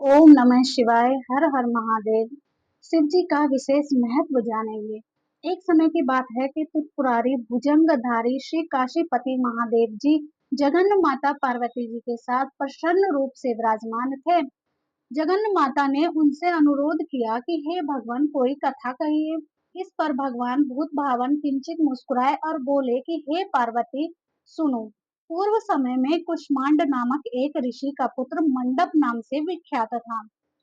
ओम नमः शिवाय। हर हर महादेव। शिव जी का विशेष महत्व जानेंगे। एक समय की बात है कि त्रिपुरारी भुजंगधारी श्री काशीपति महादेव जी जगन्न माता पार्वती जी के साथ प्रसन्न रूप से विराजमान थे। जगन्न माता ने उनसे अनुरोध किया कि हे भगवान, कोई कथा कहिए। इस पर भगवान भूत भावन किंचित मुस्कुराए और बोले कि हे पार्वती, सुनो। पूर्व समय में कुष्मांड नामक एक ऋषि का पुत्र मंडप नाम से विख्यात था।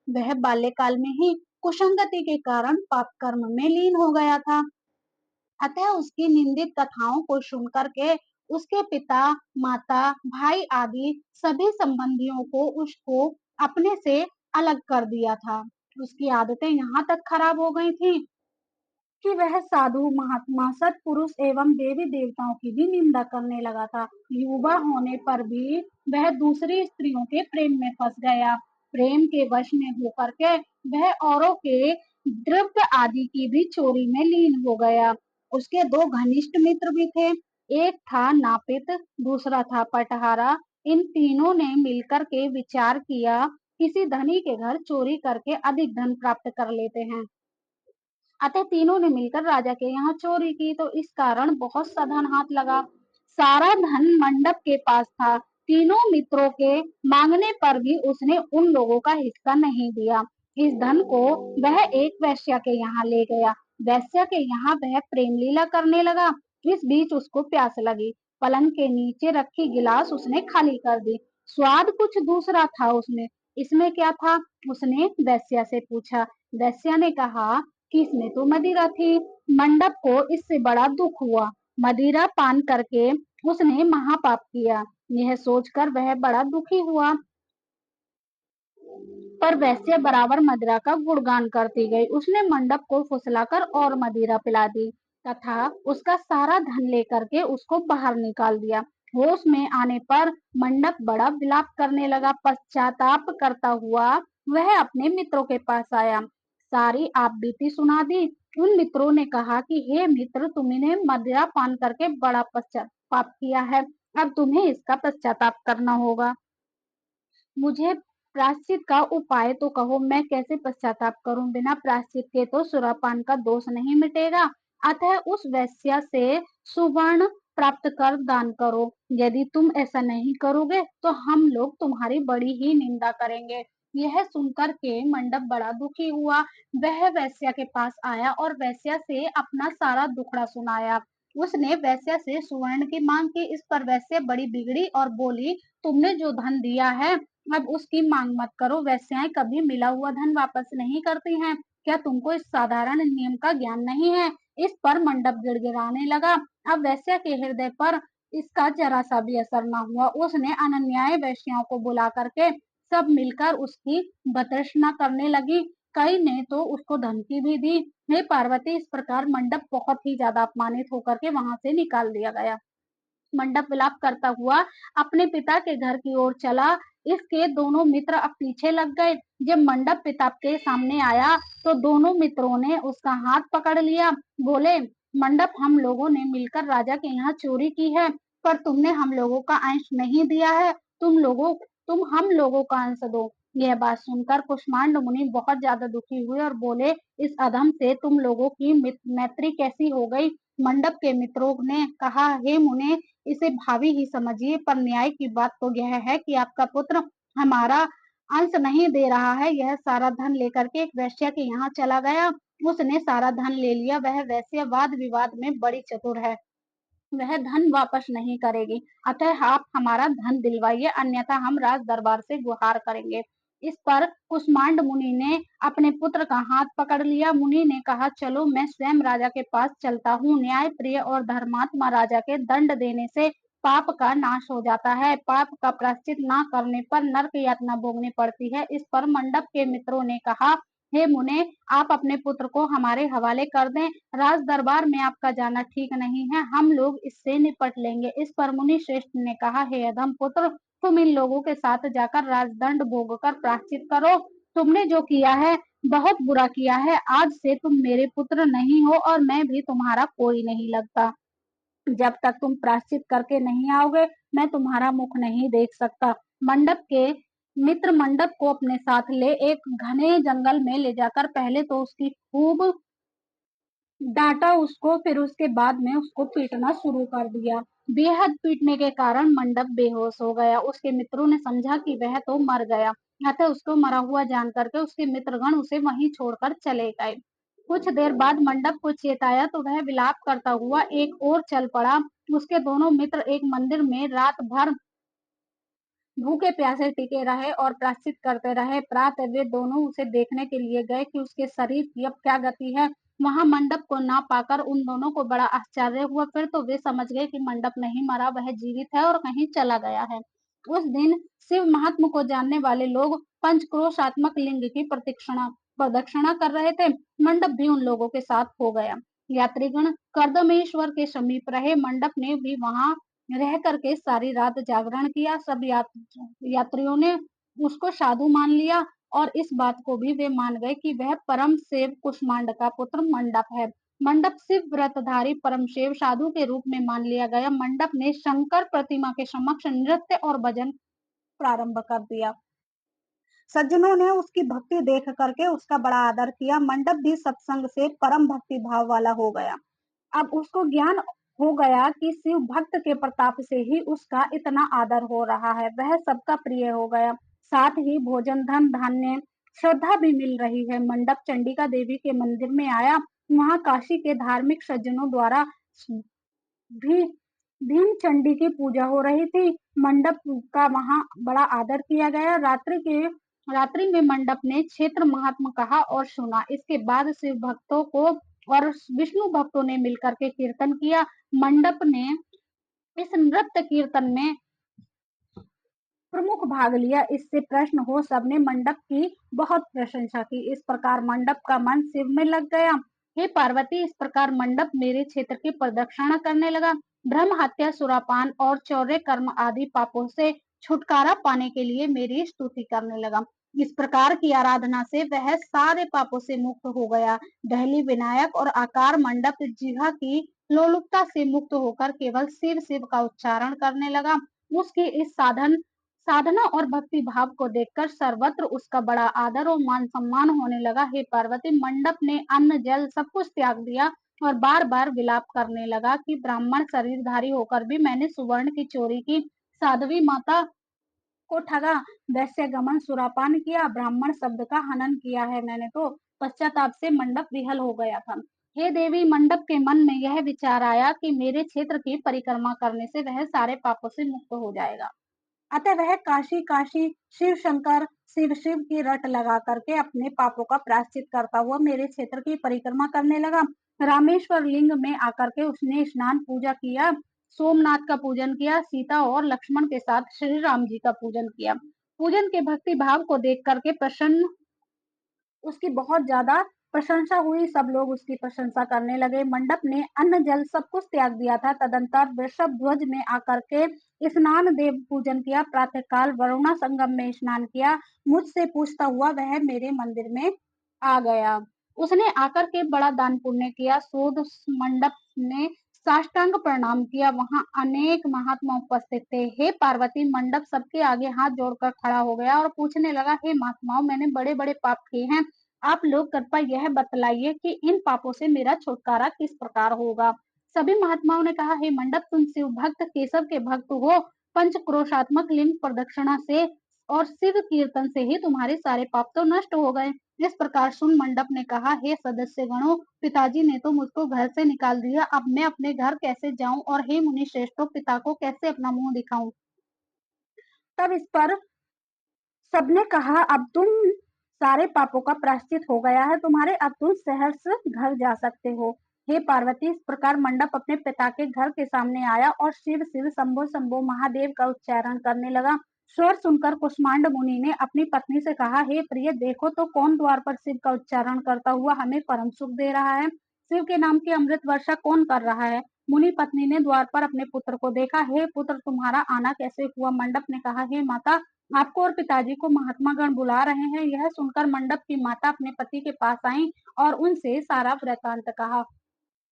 वह बाल्यकाल में ही कुसंगति के कारण पाप कर्म में लीन हो गया था। अतः उसकी निंदित कथाओं को सुनकर के उसके पिता, माता, भाई आदि सभी संबंधियों को उसको अपने से अलग कर दिया था। उसकी आदतें यहाँ तक खराब हो गई थी कि वह साधु, महात्मा, सत्पुरुष एवं देवी देवताओं की भी निंदा करने लगा था। युवा होने पर भी वह दूसरी स्त्रियों के प्रेम में फंस गया। प्रेम के वश में होकर के वह औरों के द्रव्य आदि की भी चोरी में लीन हो गया। उसके दो घनिष्ठ मित्र भी थे। एक था नापित, दूसरा था पटहारा। इन तीनों ने मिलकर के विचार किया, किसी धनी के घर चोरी करके अधिक धन प्राप्त कर लेते हैं। अतः तीनों ने मिलकर राजा के यहाँ चोरी की, तो इस कारण बहुत सा धन हाथ लगा। सारा धन मंडप के पास था। तीनों मित्रों के मांगने पर भी उसने उन लोगों का हिस्सा नहीं दिया। इस धन को वह एक वैश्या के यहाँ ले गया। वैश्या के यहाँ वह प्रेम लीला करने लगा। इस बीच उसको प्यास लगी। पलंग के नीचे रखी गिलास उसने खाली कर दी। स्वाद कुछ दूसरा था उसमें। इसमें क्या था? उसने वैश्या से पूछा। वैश्या ने कहा कि इसमें तो मदिरा थी। मंडप को इससे बड़ा दुख हुआ। मदिरा पान करके उसने महापाप किया। यह सोचकर वह बड़ा दुखी हुआ। पर वैश्या बराबर मदिरा का गुणगान करती गई। उसने मंडप को फुसलाकर और मदिरा पिला दी तथा उसका सारा धन लेकर के उसको बाहर निकाल दिया। होश में आने पर मंडप बड़ा विलाप करने लगा। पश्चाताप करता हुआ वह अपने मित्रों के पास आया। सारी आप बीती सुना दी। उन मित्रों ने कहा कि हे मित्र, तुमने मदिरा पान करके बड़ा पश्चाताप किया है। अब तुम्हें इसका पश्चाताप करना होगा। मुझे प्रायश्चित का उपाय तो कहो, मैं कैसे पश्चाताप करूं? बिना प्रायश्चित के तो सुरापान का दोष नहीं मिटेगा। अतः उस वैश्या से सुवर्ण प्राप्त कर दान करो। यदि तुम ऐसा नहीं करोगे तो हम लोग तुम्हारी बड़ी ही निंदा करेंगे। यह सुनकर के मंडप बड़ा दुखी हुआ। वह वैश्या के पास आया और वैश्या से अपना सारा दुखड़ा सुनाया। उसने वैश्या से सुवर्ण की मांग की। इस पर वैश्या बड़ी बिगड़ी और बोली, तुमने जो धन दिया है अब उसकी मांग मत करो। वैश्याएं कभी मिला हुआ धन वापस नहीं करती हैं। क्या तुमको इस साधारण नियम का ज्ञान नहीं है? इस पर मंडप गिड़गिड़ाने लगा। अब वैश्या के हृदय पर इसका जरा सा भी असर न हुआ। उसने अनन्याय वैश्याओं को बुला करके सब मिलकर उसकी भर्त्सना करने लगी। कई ने तो उसको धमकी भी दी। हे पार्वती, इस प्रकार मंडप बहुत ही ज्यादा अपमानित होकर के वहां से निकाल दिया गया। मंडप विलाप करता हुआ अपने पिता के घर की ओर चला। इसके दोनों मित्र अब पीछे लग गए। जब मंडप पिता के सामने आया तो दोनों मित्रों ने उसका हाथ पकड़ लिया। बोले, मंडप, हम लोगों ने मिलकर राजा के यहाँ चोरी की है, पर तुमने हम लोगों का अंश नहीं दिया है। तुम हम लोगों का अंश दो। यह बात सुनकर कुष्मांड मुनि बहुत ज्यादा दुखी हुए और बोले, इस अधम से तुम लोगों की मैत्री कैसी हो गई? मंडप के मित्रों ने कहा, हे मुने, इसे भावी ही समझिए, पर न्याय की बात तो यह है कि आपका पुत्र हमारा अंश नहीं दे रहा है। यह सारा धन लेकर के एक वैश्या के यहाँ चला गया। उसने सारा धन ले लिया। वह वैश्या वाद विवाद में बड़ी चतुर है। वह धन वापस नहीं करेगी। अतः आप हमारा धन दिलवाइए, अन्यथा हम राज दरबार से गुहार करेंगे। इस पर कुष्मांड मुनि ने अपने पुत्र का हाथ पकड़ लिया। मुनि ने कहा, चलो मैं स्वयं राजा के पास चलता हूँ। न्याय प्रिय और धर्मात्मा राजा के दंड देने से पाप का नाश हो जाता है। पाप का प्रायश्चित न करने पर नरक यातना भोगनी पड़ती है। इस पर मंडप के मित्रों ने कहा, हे मुने, आप अपने पुत्र को हमारे हवाले कर दें। राज दरबार में आपका जाना ठीक नहीं है। हम लोग इससे निपट लेंगे। इस पर मुनि श्रेष्ठ ने कहा, हे अधम पुत्र, तुम इन लोगों के साथ जाकर राजदंड भोग कर प्रायश्चित करो। तुमने जो किया है बहुत बुरा किया है। आज से तुम मेरे पुत्र नहीं हो और मैं भी तुम्हारा कोई नहीं लगता। जब तक तुम प्रायश्चित करके नहीं आओगे मैं तुम्हारा मुख नहीं देख सकता। मंडप के मित्र मंडप को अपने साथ ले एक घने जंगल में ले जाकर पहले तो उसकी खूब डांटा उसको, फिर उसके बाद में उसको पीटना शुरू कर दिया। बेहद पीटने के कारण मंडप बेहोश हो गया। उसके मित्रों ने समझा कि वह तो मर गया, अतः उसको मरा हुआ जान करके उसके मित्रगण उसे वहीं छोड़कर चले गए। कुछ देर बाद मंडप को चेताया तो वह विलाप करता हुआ एक ओर चल पड़ा। उसके दोनों मित्र एक मंदिर में रात भर भूखे प्यासे टिके रहे और प्रायश्चित करते रहे। प्रातः वे दोनों उसे देखने के लिए गए कि उसके शरीर की अब क्या गति है। वहां मंडप को ना पाकर उन दोनों को बड़ा आश्चर्य हुआ। फिर तो वे समझ गए कि मंडप नहीं मरा, वह जीवित है और कहीं चला गया है। उस दिन शिव महात्मा को जानने वाले लोग पंचक्रोशात्मक लिंग की प्रदक्षिणा कर रहे थे। मंडप भी उन लोगों के साथ हो गया। यात्रीगण कर्दमेश्वर के समीप रहे। मंडप ने भी वहां रह करके सारी रात जागरण किया। सब यात्रियों ने उसको साधु मान लिया और इस बात को भी वे मान गए कि वह परम सेव कुष्मांड का पुत्र मंडप है। मंडप शिव व्रतधारी परम सेव साधु के रूप में मान लिया गया। मंडप ने शंकर प्रतिमा के समक्ष नृत्य और भजन प्रारंभ कर दिया। सज्जनों ने उसकी भक्ति देख करके उसका बड़ा आदर किया। मंडप भी सत्संग से परम भक्ति भाव वाला हो गया। अब उसको ज्ञान हो गया कि शिव भक्त के प्रताप से ही उसका इतना आदर हो रहा है। वह सबका प्रिय हो गया। साथ ही भोजन, धन धान्य, श्रद्धा भी मिल रही है। मंडप चंडिका देवी के मंदिर में आया। वहां काशी के धार्मिक सज्जनों द्वारा भी भीम चंडी की पूजा हो रही थी। मंडप का वहां बड़ा आदर किया गया। रात्रि में मंडप ने क्षेत्र महात्मा कहा और सुना। इसके बाद शिव भक्तों को और विष्णु भक्तों ने मिलकर के कीर्तन किया। मंडप ने इस नृत्य कीर्तन में प्रमुख भाग लिया। इससे प्रश्न हो सबने मंडप की बहुत प्रशंसा की। इस प्रकार मंडप का मन शिव में लग गया। हे पार्वती, इस प्रकार मंडप मेरे क्षेत्र की प्रदक्षिणा करने लगा। ब्रह्म हत्या, सुरापान और चौर्य कर्म आदि पापों से छुटकारा पाने के लिए मेरी स्तुति करने लगा। इस प्रकार की आराधना से वह सारे पापों से मुक्त हो गया। दहली विनायक और आकार मंडप जिह्वा की लोलुपता से मुक्त होकर केवल शिव शिव का उच्चारण करने लगा। उसकी इस साधना और भक्ति भाव को देखकर सर्वत्र उसका बड़ा आदर और मान सम्मान होने लगा। हे पार्वती, मंडप ने अन्न जल सब कुछ त्याग दिया और बार बार विलाप करने लगा कि ब्राह्मण शरीरधारी होकर भी मैंने सुवर्ण की चोरी की, साध्वी माता को ठगा, वैश्य गमन, सुरापान किया, ब्राह्मण शब्द का हनन किया है मैंने तो। पश्चाताप से मंडप विहल हो गया था। हे देवी, मंडप के मन में यह विचार आया कि मेरे क्षेत्र की परिक्रमा करने से वह सारे पापों से मुक्त हो जाएगा। अतः वह काशी काशी शिव शंकर शिव शिव की रट लगा करके अपने पापों का प्रायश्चित करता हुआ मेरे क्षेत्र की परिक्रमा करने लगा। रामेश्वर लिंग में आकर के उसने स्नान पूजा किया, सोमनाथ का पूजन किया, सीता और लक्ष्मण के साथ श्री राम जी का पूजन किया। पूजन के भक्ति भाव को देख करके प्रसन्न उसकी बहुत ज्यादा प्रशंसा हुई। सब लोग उसकी प्रशंसा करने लगे। मंडप ने अन्न जल सब कुछ त्याग दिया था। तदंतर वृषभ ध्वज में आकर के स्नान देव पूजन किया। प्रातः काल वरुणा संगम में स्नान किया। मुझसे पूछता हुआ वह मेरे मंदिर में आ गया। उसने आकर के बड़ा दान पुण्य किया। शोध मंडप ने साष्टांग प्रणाम किया। वहां अनेक महात्मा उपस्थित थे। हे पार्वती, मंडप सबके आगे हाथ जोड़कर खड़ा हो गया और पूछने लगा, हे महात्माओं, मैंने बड़े बड़े पाप किए हैं। आप लोग कृपया यह बतलाइए कि इन पापों से मेरा छुटकारा किस प्रकार होगा। सभी महात्माओं ने कहा, हे मंडप, तुम शिव भक्त केशव के भक्त हो। पंच क्रोशात्मक लिंग प्रदक्षिणा से और शिव कीर्तन से ही तुम्हारे सारे पाप तो नष्ट हो गए। इस प्रकार सुन मंडप ने कहा, हे सदस्य गणों, पिताजी ने तो मुझको घर से निकाल दिया। अब मैं अपने घर कैसे जाऊं और हे मुनि श्रेष्ठों, पिता को कैसे अपना मुंह दिखाऊं। तब इस पर सबने कहा, अब तुम सारे पापों का प्रायश्चित हो गया है तुम्हारे, अब तुम सहर्ष घर जा सकते हो। हे पार्वती, इस प्रकार मंडप अपने पिता के घर के सामने आया और शिव शिव शंभो शंभो महादेव का उच्चारण करने लगा। स्वर सुनकर कुष्मांड मुनि ने अपनी पत्नी से कहा, हे प्रिय, देखो तो कौन द्वार पर शिव का उच्चारण करता हुआ हमें परम सुख दे रहा है। शिव के नाम की अमृत वर्षा कौन कर रहा है। मुनि पत्नी ने द्वार पर अपने पुत्र को देखा। हे पुत्र, तुम्हारा आना कैसे हुआ। मंडप ने कहा, हे माता, आपको और पिताजी को महात्मा गण बुला रहे हैं। यह सुनकर मंडप की माता अपने पति के पास आई और उनसे सारा वृतांत कहा।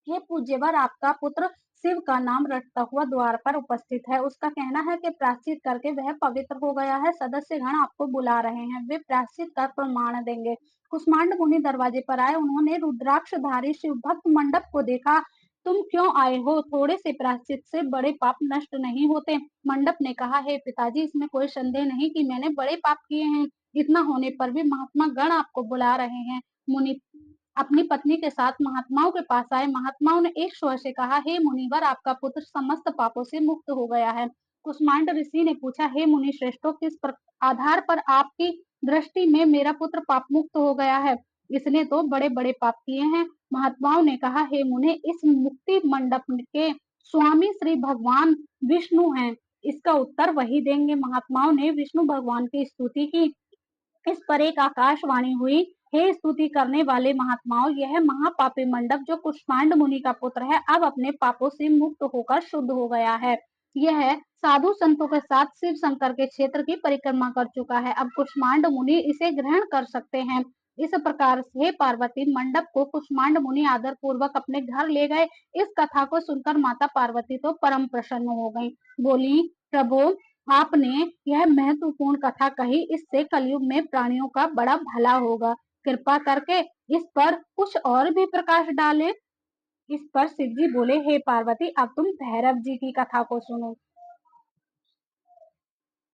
हे पूज्यवर, आपका पुत्र शिव का नाम रटता हुआ द्वार पर उपस्थित है। उसका कहना है कि प्रायश्चित करके वह पवित्र हो गया है। सदस्यगण आपको बुला रहे हैं, वे प्रायश्चित का प्रमाण देंगे। कुष्मांड मुनि दरवाजे पर आए। उन्होंने रुद्राक्षधारी शिव भक्त मंडप को देखा। तुम क्यों आए हो? थोड़े से प्रायश्चित से बड़े पाप नष्ट नहीं होते। मंडप ने कहा, हे पिताजी, इसमें कोई संदेह नहीं कि मैंने बड़े पाप किए हैं। इतना होने पर भी महात्मा गण आपको बुला रहे हैं। मुनि अपनी पत्नी के साथ महात्माओं के पास आए। महात्माओं ने एक स्वर से कहा, हे मुनिवर, आपका पुत्र समस्त पापों से मुक्त हो गया है। कुष्मांड ऋषि ने पूछा, हे मुनि श्रेष्ठों, आधार पर आपकी दृष्टि में मेरा पुत्र पाप मुक्त हो गया है? इसने तो बड़े बड़े पाप किए हैं। महात्माओं ने कहा, हे मुनि, इस मुक्ति मंडप के स्वामी श्री भगवान विष्णु हैं। इसका उत्तर वही देंगे। महात्माओं ने विष्णु भगवान की स्तुति की। इस पर एक आकाशवाणी हुई, हे स्तुति करने वाले महात्माओं, यह महापापी मंडप जो कुष्मांड मुनि का पुत्र है, अब अपने पापों से मुक्त होकर शुद्ध हो गया है। यह साधु संतों के साथ शिव शंकर के क्षेत्र की परिक्रमा कर चुका है। अब कुष्मांड मुनि इसे ग्रहण कर सकते हैं। इस प्रकार से पार्वती मंडप को कुष्मांड मुनि आदर पूर्वक अपने घर ले गए। इस कथा को सुनकर माता पार्वती तो परम प्रसन्न हो गईं। बोली, प्रभु, आपने यह महत्वपूर्ण कथा कही, इससे कलयुग में प्राणियों का बड़ा भला होगा। कृपा करके इस पर कुछ और भी प्रकाश डालें। इस पर शिव जी बोले, हे पार्वती, अब तुम भैरव जी की कथा को सुनो।